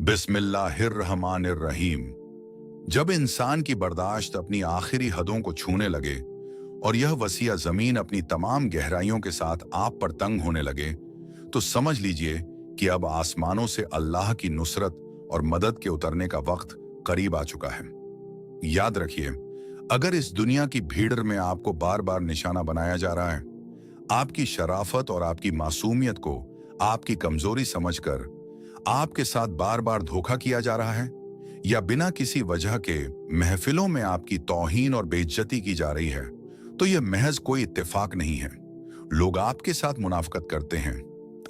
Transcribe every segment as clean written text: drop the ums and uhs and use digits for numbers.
बिस्मिल्लाहिर्रहमानिर्रहीम। जब इंसान की बर्दाश्त अपनी आखिरी हदों को छूने लगे और यह वसीया जमीन अपनी तमाम गहराइयों के साथ आप पर तंग होने लगे, तो समझ लीजिए कि अब आसमानों से अल्लाह की नुसरत और मदद के उतरने का वक्त करीब आ चुका है। याद रखिए, अगर इस दुनिया की भीड़ में आपको बार बार निशाना बनाया जा रहा है, आपकी शराफत और आपकी मासूमियत को आपकी कमजोरी समझकर आपके साथ बार बार धोखा किया जा रहा है, या बिना किसी वजह के महफिलों में आपकी तौहीन और बेइज्जती की जा रही है, तो यह महज कोई इत्तेफाक नहीं है। लोग आपके साथ मुनाफकत करते हैं,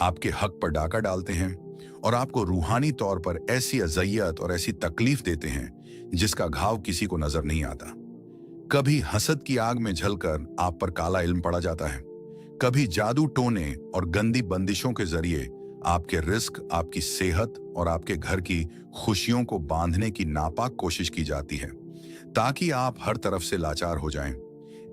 आपके हक पर डाका डालते हैं और आपको रूहानी तौर पर ऐसी अज़ियत और ऐसी तकलीफ देते हैं जिसका घाव किसी को नजर नहीं आता। कभी हसद की आग में झलकर आप पर काला इल्म पड़ा जाता है, कभी जादू टोने और गंदी बंदिशों के जरिए आपके रिस्क, आपकी सेहत और आपके घर की खुशियों को बांधने की नापाक कोशिश की जाती है, ताकि आप हर तरफ से लाचार हो जाएं।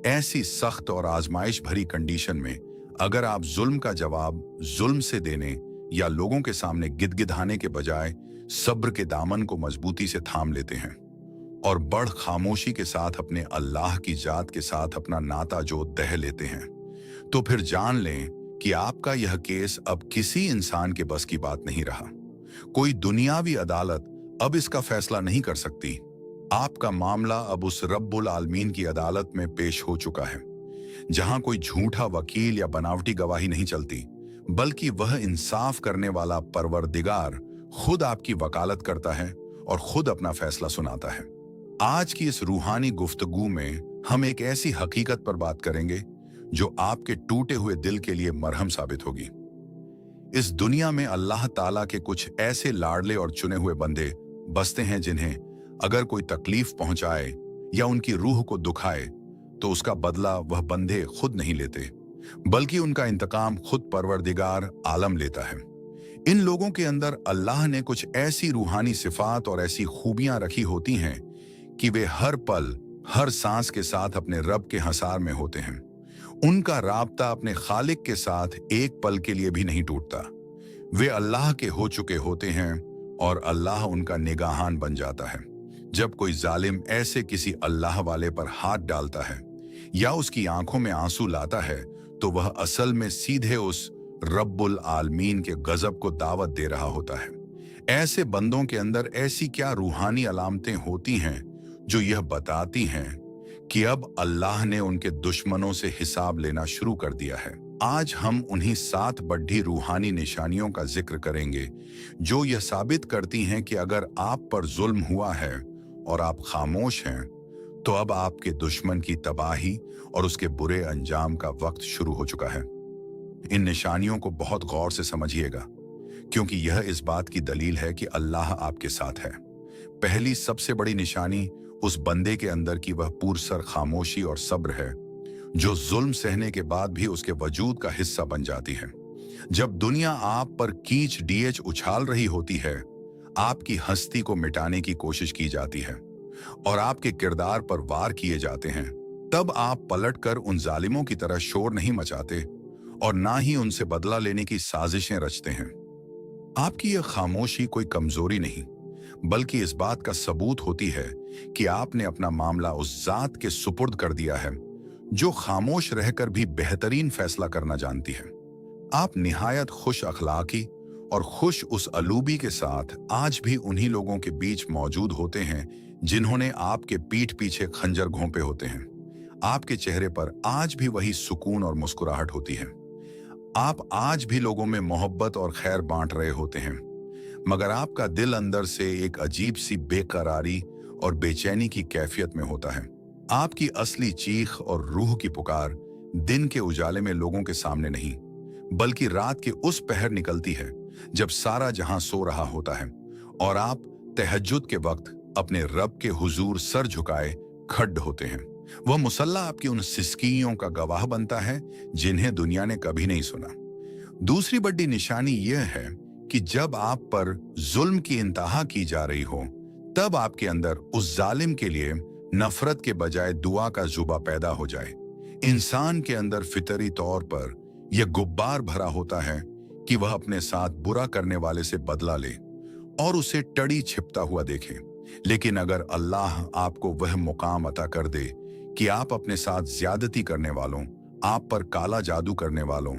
ऐसी सख्त और आजमाइश भरी कंडीशन में अगर आप जुल्म का जवाब जुल्म से देने या लोगों के सामने गिदगिदाने के बजाय सब्र के दामन को मजबूती से थाम लेते हैं और बड़ खामोशी के साथ अपने अल्लाह की जात के साथ अपना नाता जो दह लेते हैं, तो फिर जान लें कि आपका यह केस अब किसी इंसान के बस की बात नहीं रहा। कोई दुनियावी अदालत अब इसका फैसला नहीं कर सकती। आपका मामला अब उस रब्बुल आलमीन की अदालत में पेश हो चुका है, जहां कोई झूठा वकील या बनावटी गवाही नहीं चलती, बल्कि वह इंसाफ करने वाला परवरदिगार खुद आपकी वकालत करता है और खुद अपना फैसला सुनाता है। आज की इस रूहानी गुफ्तगू में हम एक ऐसी हकीकत पर बात करेंगे जो आपके टूटे हुए दिल के लिए मरहम साबित होगी। इस दुनिया में अल्लाह ताला के कुछ ऐसे लाडले और चुने हुए बंदे बसते हैं जिन्हें अगर कोई तकलीफ पहुंचाए या उनकी रूह को दुखाए तो उसका बदला वह बंदे खुद नहीं लेते, बल्कि उनका इंतकाम खुद परवरदिगार आलम लेता है। इन लोगों के अंदर अल्लाह ने कुछ ऐसी रूहानी सिफात और ऐसी खूबियां रखी होती हैं कि वे हर पल हर सांस के साथ अपने रब के हसार में होते हैं। उनका राब्ता अपने खालिक के साथ एक पल के लिए भी नहीं टूटता। वे अल्लाह के हो चुके होते हैं और अल्लाह उनका निगाहान बन जाता है। जब कोई जालिम ऐसे किसी अल्लाह वाले पर हाथ डालता है या उसकी आंखों में आंसू लाता है, तो वह असल में सीधे उस रब्बुल आलमीन के गजब को दावत दे रहा होता है। ऐसे बंदों के अंदर ऐसी क्या रूहानी अलामतें होती हैं जो यह बताती हैं कि अब अल्लाह ने उनके दुश्मनों से हिसाब लेना शुरू कर दिया है। आज हम उन्हीं 7 बड़ी रूहानी निशानियों का जिक्र करेंगे जो यह साबित करती हैं कि अगर आप पर जुल्म हुआ है और आप खामोश हैं, तो अब आपके दुश्मन की तबाही और उसके बुरे अंजाम का वक्त शुरू हो चुका है। इन निशानियों को बहुत गौर से समझिएगा, क्योंकि यह इस बात की दलील है कि अल्लाह आपके साथ है। पहली सबसे बड़ी निशानी उस बंदे के अंदर की वह पुरसर खामोशी और सब्र है जो जुल्म सहने के बाद भी उसके वजूद का हिस्सा बन जाती है। जब दुनिया आप पर कीच डीएच उछाल रही होती है, आपकी हस्ती को मिटाने की कोशिश की जाती है और आपके किरदार पर वार किए जाते हैं, तब आप पलटकर उन जालिमों की तरह शोर नहीं मचाते और ना ही उनसे बदला लेने की साजिशें रचते हैं। आपकी यह खामोशी कोई कमजोरी नहीं, बल्कि इस बात का सबूत होती है कि आपने अपना मामला उस जात के सुपुर्द कर दिया है जो खामोश रहकर भी बेहतरीन फैसला करना जानती है। आप निहायत खुश अखलाकी और खुश उस अलूबी के साथ आज भी उन्हीं लोगों के बीच मौजूद होते हैं जिन्होंने आपके पीठ पीछे खंजर घोंपे होते हैं। आपके चेहरे पर आज भी वही सुकून और मुस्कुराहट होती है। आप आज भी लोगों में मोहब्बत और खैर बांट रहे होते हैं, मगर आपका दिल अंदर से एक अजीब सी बेकरारी और बेचैनी की कैफियत में होता है। आपकी असली चीख और रूह की पुकार दिन के उजाले में लोगों के सामने नहीं, बल्कि रात के उस पहर निकलती है जब सारा जहां सो रहा होता है और आप तहज्जुद के वक्त अपने रब के हुजूर सर झुकाए खड्ड होते हैं। वह मुसल्ला आपकी उन सिसकियों का गवाह बनता है जिन्हें दुनिया ने कभी नहीं सुना। दूसरी बड़ी निशानी यह है कि जब आप पर जुल्म की इंतहा की जा रही हो, तब आपके अंदर उस जालिम के लिए नफरत के बजाय दुआ का जुबा पैदा हो जाए। इंसान के अंदर फितरी तौर पर यह गुब्बार भरा होता है कि वह अपने साथ बुरा करने वाले से बदला ले और उसे टड़ी छिपता हुआ देखें। लेकिन अगर अल्लाह आपको वह मुकाम अता कर दे कि आप अपने साथ ज्यादती करने वालों, आप पर काला जादू करने वालों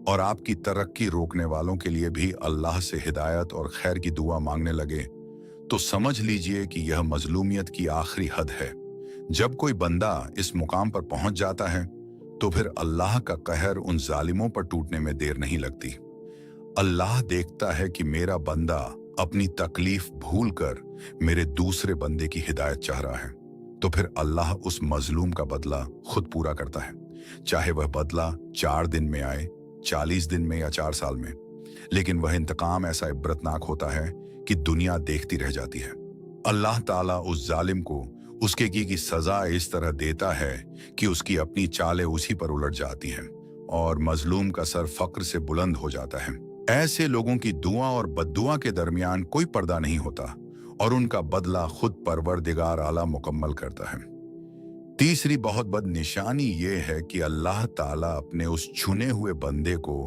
और आपकी तरक्की रोकने वालों के लिए भी अल्लाह से हिदायत और खैर की दुआ मांगने लगे, तो समझ लीजिए कि यह मजलूमियत की आखिरी हद है। जब कोई बंदा इस मुकाम पर पहुंच जाता है तो फिर अल्लाह का कहर उन जालिमों पर टूटने में देर नहीं लगती। अल्लाह देखता है कि मेरा बंदा अपनी तकलीफ भूलकर मेरे दूसरे बंदे की हिदायत चाह रहा है, तो फिर अल्लाह उस मजलूम का बदला खुद पूरा करता है, चाहे वह बदला 4 दिन में आए, 40 दिन में या 4 साल में। लेकिन वह इंतकाम ऐसा इबरतनाक होता है कि दुनिया देखती रह जाती है। अल्लाह ताला उस जालिम को उसके की सजा इस तरह देता है कि उसकी अपनी चालें उसी पर उलट जाती हैं और मजलूम का सर फक्र से बुलंद हो जाता है। ऐसे लोगों की दुआ और बद्दुआ के दरमियान कोई पर्दा नहीं होता और उनका बदला खुद परवरदिगार आला मुकम्मल करता है। तीसरी बहुत बद निशानी ये है कि अल्लाह ताला अपने उस चुने हुए बंदे को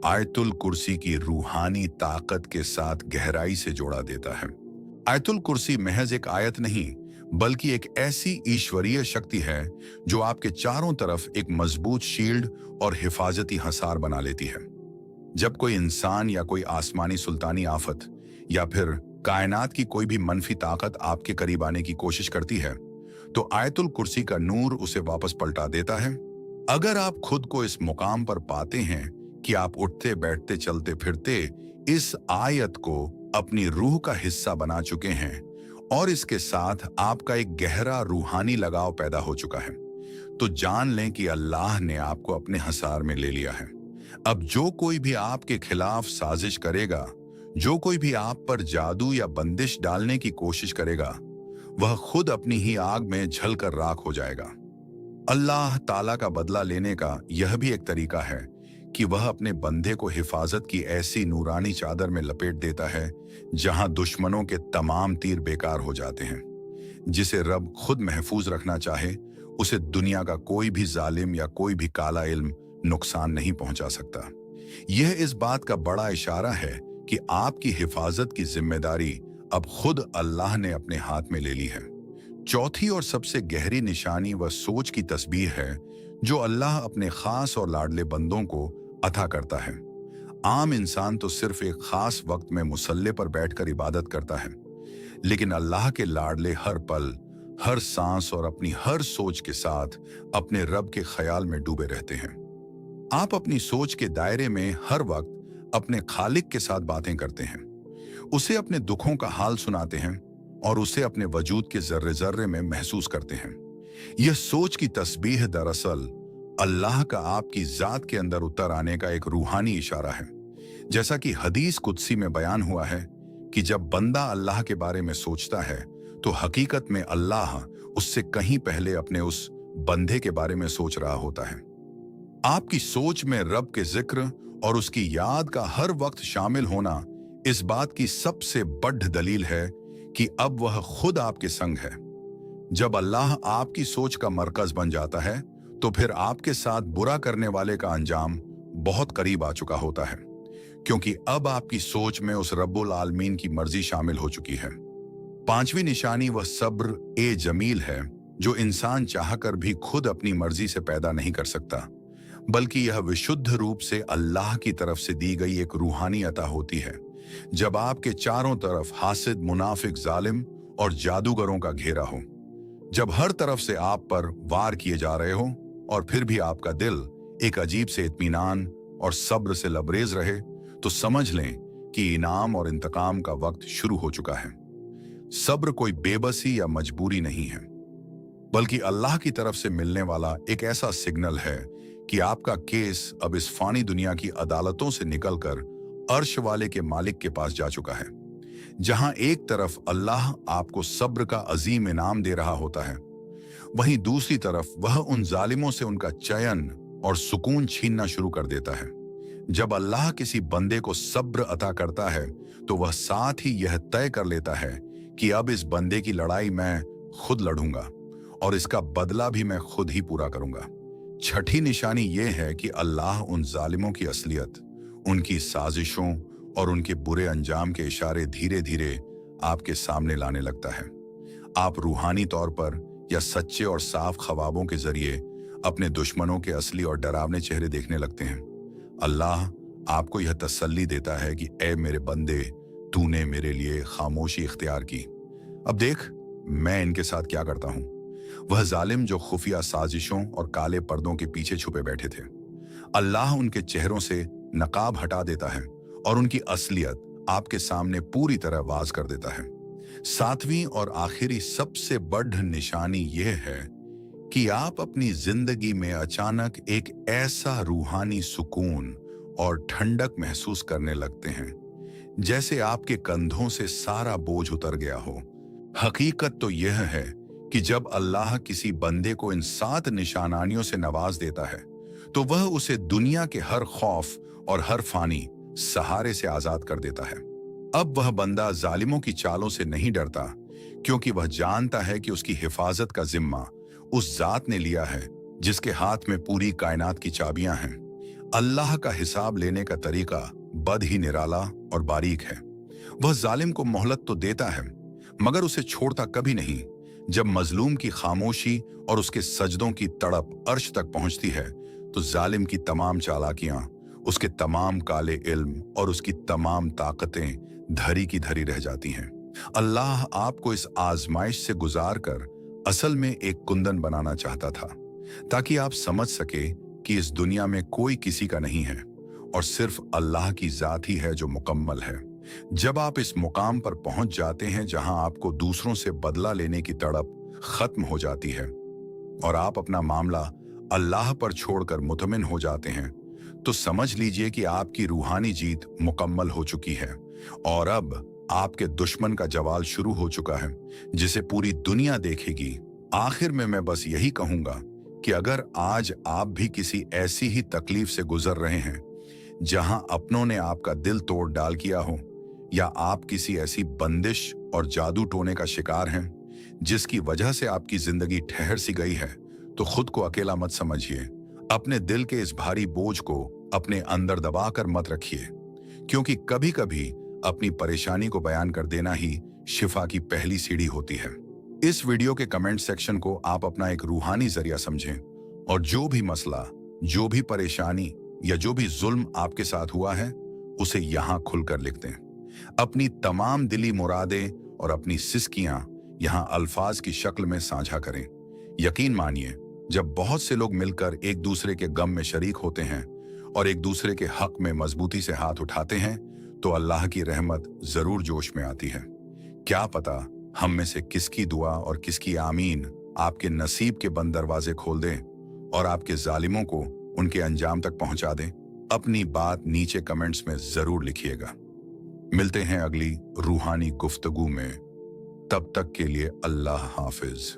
आयतुल कुर्सी की रूहानी ताकत के साथ गहराई से जोड़ा देता है। आयतुल कुर्सी महज एक आयत नहीं, बल्कि एक ऐसी ईश्वरीय शक्ति है जो आपके चारों तरफ एक मजबूत शील्ड और हिफाजती हसार बना लेती है। जब कोई इंसान या कोई आसमानी सुल्तानी आफत या फिर कायनात की कोई भी मनफी ताकत आपके करीब आने की कोशिश करती है, तो आयतुल कुर्सी का नूर उसे वापस पलटा देता है। अगर आप खुद को इस मुकाम पर पाते हैं कि आप उठते बैठते चलते फिरते इस आयत को अपनी रूह का हिस्सा बना चुके हैं और इसके साथ आपका एक गहरा रूहानी लगाव पैदा हो चुका है, तो जान लें कि अल्लाह ने आपको अपने हसार में ले लिया है। अब जो कोई भी आपके खिलाफ साजिश करेगा, जो कोई भी आप पर जादू या बंदिश डालने की कोशिश करेगा, वह खुद अपनी ही आग में जलकर राख हो जाएगा। अल्लाह ताला का बदला लेने का यह भी एक तरीका है कि वह अपने बंदे को हिफाजत की ऐसी नूरानी चादर में लपेट देता है जहां दुश्मनों के तमाम तीर बेकार हो जाते हैं। जिसे रब खुद महफूज रखना चाहे, उसे दुनिया का कोई भी जालिम या कोई भी काला इल्म नुकसान नहीं पहुंचा सकता। यह इस बात का बड़ा इशारा है कि आपकी हिफाजत की जिम्मेदारी अब खुद अल्लाह ने अपने हाथ में ले ली है। चौथी और सबसे गहरी निशानी वह सोच की तस्बीह है जो अल्लाह अपने खास और लाडले बंदों को अता करता है। आम इंसान तो सिर्फ एक खास वक्त में मुसल्ले पर बैठकर इबादत करता है, लेकिन अल्लाह के लाडले हर पल, हर सांस और अपनी हर सोच के साथ अपने रब के ख्याल में डूबे रहते हैं। आप अपनी सोच के दायरे में हर वक्त अपने खालिक के साथ बातें करते हैं, उसे अपने दुखों का हाल सुनाते हैं और उसे अपने वजूद के जर्रे जर्रे में महसूस करते हैं। यह सोच की तस्बीह दरअसल अल्लाह का आपकी जात के अंदर उतर आने का एक रूहानी इशारा है। जैसा कि हदीस कुदसी में बयान हुआ है कि जब बंदा अल्लाह के बारे में सोचता है तो हकीकत में अल्लाह उससे कहीं पहले अपने उस बंदे के बारे में सोच रहा होता है। आपकी सोच में रब के जिक्र और उसकी याद का हर वक्त शामिल होना इस बात की सबसे बड़ दलील है कि अब वह खुद आपके संग है। जब अल्लाह आपकी सोच का मरकज बन जाता है तो फिर आपके साथ बुरा करने वाले का अंजाम बहुत करीब आ चुका होता है, क्योंकि अब आपकी सोच में उस रब्बुल आलमीन की मर्जी शामिल हो चुकी है। पांचवी निशानी वह सब्र ए जमील है जो इंसान चाहकर भी खुद अपनी मर्जी से पैदा नहीं कर सकता, बल्कि यह विशुद्ध रूप से अल्लाह की तरफ से दी गई एक रूहानी अता होती है। जब आपके चारों तरफ हासिद, मुनाफिक, जालिम और जादूगरों का घेरा हो, जब हर तरफ से आप पर वार किए जा रहे हो और फिर भी आपका दिल एक अजीब से इत्मीनान और सब्र से लबरेज रहे, तो समझ लें कि इनाम और इंतकाम का वक्त शुरू हो चुका है। सब्र कोई बेबसी या मजबूरी नहीं है, बल्कि अल्लाह की तरफ से मिलने वाला एक ऐसा सिग्नल है कि आपका केस अब इस फानी दुनिया की अदालतों से निकलकर अर्श वाले के मालिक के पास जा चुका है, जहां एक तरफ अल्लाह आपको सब्र का अजीम इनाम दे रहा होता है, वहीं दूसरी तरफ वह उन जालिमों से उनका चयन और सुकून छीनना शुरू कर देता है। जब अल्लाह किसी बंदे को सब्र अता करता है तो वह साथ ही यह तय कर लेता है कि अब इस बंदे की लड़ाई मैं खुद लड़ूंगा और इसका बदला भी मैं खुद ही पूरा करूंगा। छठी निशानी यह है कि अल्लाह उन जालिमों की असलियत, उनकी साजिशों और उनके बुरे अंजाम के इशारे धीरे धीरे आपके सामने लाने लगता है। आप रूहानी तौर पर या सच्चे और साफ ख्वाबों के जरिए अपने दुश्मनों के असली और डरावने चेहरे देखने लगते हैं। अल्लाह आपको यह तसल्ली देता है कि ए मेरे बंदे, तूने मेरे लिए खामोशी इख्तियार की। अब देख मैं इनके साथ क्या करता हूं। वह जालिम जो खुफिया साजिशों और काले पर्दों के पीछे छुपे बैठे थे, अल्लाह उनके चेहरों से नकाब हटा देता है और उनकी असलियत आपके सामने पूरी तरह वाज कर देता है। सातवीं और आखिरी सबसे बड़ी निशानी यह है कि आप अपनी जिंदगी में अचानक एक ऐसा रूहानी सुकून और ठंडक महसूस करने लगते हैं जैसे आपके कंधों से सारा बोझ उतर गया हो। हकीकत तो यह है कि जब अल्लाह किसी बंदे को इन 7 निशानियों से नवाज देता है तो वह उसे दुनिया के हर खौफ और हर फानी सहारे से आजाद कर देता है। अब वह बंदा जालिमों की चालों से नहीं डरता, क्योंकि वह जानता है कि उसकी हिफाजत का जिम्मा उस जात ने लिया है जिसके हाथ में पूरी कायनात की चाबियां हैं। अल्लाह का हिसाब लेने का तरीका बद ही निराला और बारीक है। वह जालिम को मोहलत तो देता है मगर उसे छोड़ता कभी नहीं। जब मजलूम की खामोशी और उसके सजदों की तड़प अर्श तक पहुंचती है तो जालिम की तमाम चालाकियां, उसके तमाम काले इल्म और उसकी तमाम ताकतें धरी की धरी रह जाती हैं। अल्लाह आपको इस आजमाइश से गुजार कर असल में एक कुंदन बनाना चाहता था, ताकि आप समझ सके कि इस दुनिया में कोई किसी का नहीं है और सिर्फ अल्लाह की जात ही है जो मुकम्मल है। जब आप इस मुकाम पर पहुंच जाते हैं जहां आपको दूसरों से बदला लेने की तड़प खत्म हो जाती है और आप अपना मामला अल्लाह पर छोड़कर मुतमिन हो जाते हैं, तो समझ लीजिए कि आपकी रूहानी जीत मुकम्मल हो चुकी है और अब आपके दुश्मन का जवाल शुरू हो चुका है, जिसे पूरी दुनिया देखेगी। आखिर में मैं बस यही कहूंगा कि अगर आज आप भी किसी ऐसी ही तकलीफ से गुजर रहे हैं जहां अपनों ने आपका दिल तोड़ डाल किया हो, या आप किसी ऐसी बंदिश और जादू टोने का शिकार हैं जिसकी वजह से आपकी जिंदगी ठहर सी गई है, तो खुद को अकेला मत समझिए। अपने दिल के इस भारी बोझ को अपने अंदर दबाकर मत रखिए, क्योंकि कभी कभी अपनी परेशानी को बयान कर देना ही शिफा की पहली सीढ़ी होती है। इस वीडियो के कमेंट सेक्शन को आप अपना एक रूहानी जरिया समझें और जो भी मसला, जो भी परेशानी या जो भी जुल्म आपके साथ हुआ है उसे यहां खुलकर लिख दें। अपनी तमाम दिली मुरादें और अपनी सिसकियां यहां अल्फाज की शक्ल में साझा करें। यकीन मानिए, जब बहुत से लोग मिलकर एक दूसरे के गम में शरीक होते हैं और एक दूसरे के हक में मजबूती से हाथ उठाते हैं, तो अल्लाह की रहमत जरूर जोश में आती है। क्या पता हम में से किसकी दुआ और किसकी आमीन आपके नसीब के बंद दरवाजे खोल दें और आपके जालिमों को उनके अंजाम तक पहुंचा दें। अपनी बात नीचे कमेंट्स में जरूर लिखिएगा। मिलते हैं अगली रूहानी गुफ्तगू में। तब तक के लिए अल्लाह हाफिज।